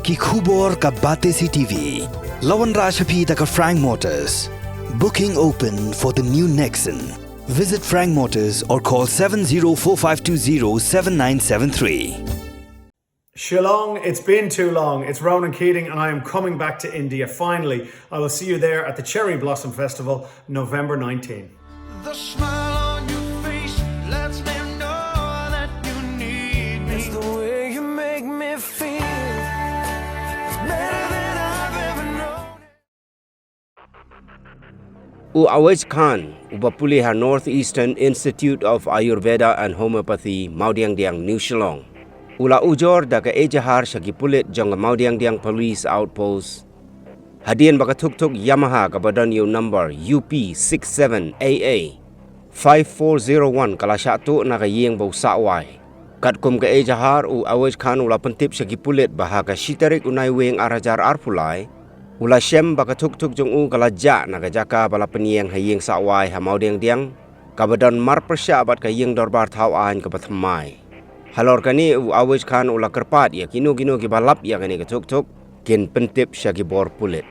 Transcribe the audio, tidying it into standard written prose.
Ki khubor ka bate si TV. Lawan Rashapi taka Frank Motors. Booking open for the new Nexon. Visit Frank Motors or call 7045207973. Shillong, it's been too long. It's Ronan Keating and I am coming back to India. Finally, I will see you there at the Cherry Blossom Festival, November 19. The smile on your face lets me know that you need me. It's the way you make me feel. It's better than I've ever known. Awaj Khan, Pule Northeastern Institute of Ayurveda and Homeopathy, Maudiang New Shillong. Ula ujor daga ejahar shagi pulit jong Maudiang Police Outpost. Hadian baka Thuk Yamaha kabadan yo number UP67AA 5401 kalasatu nakayeng bau sawai. Katkum ka ejahar awaj Khan ula pentip shagi pulit bahaka shitarik unai weng arajar arpulai. Ula shem baka Thuk jong kalaja nakajaka bala peniang hayeng sawai ha Maudiang kabadan marpersya abat kayeng dorbar thawan kabathamai. Halor kani awaj Khan ula kerpat ya kino ki balap ya kani ke Thuk kin pentip shagi bor pulit.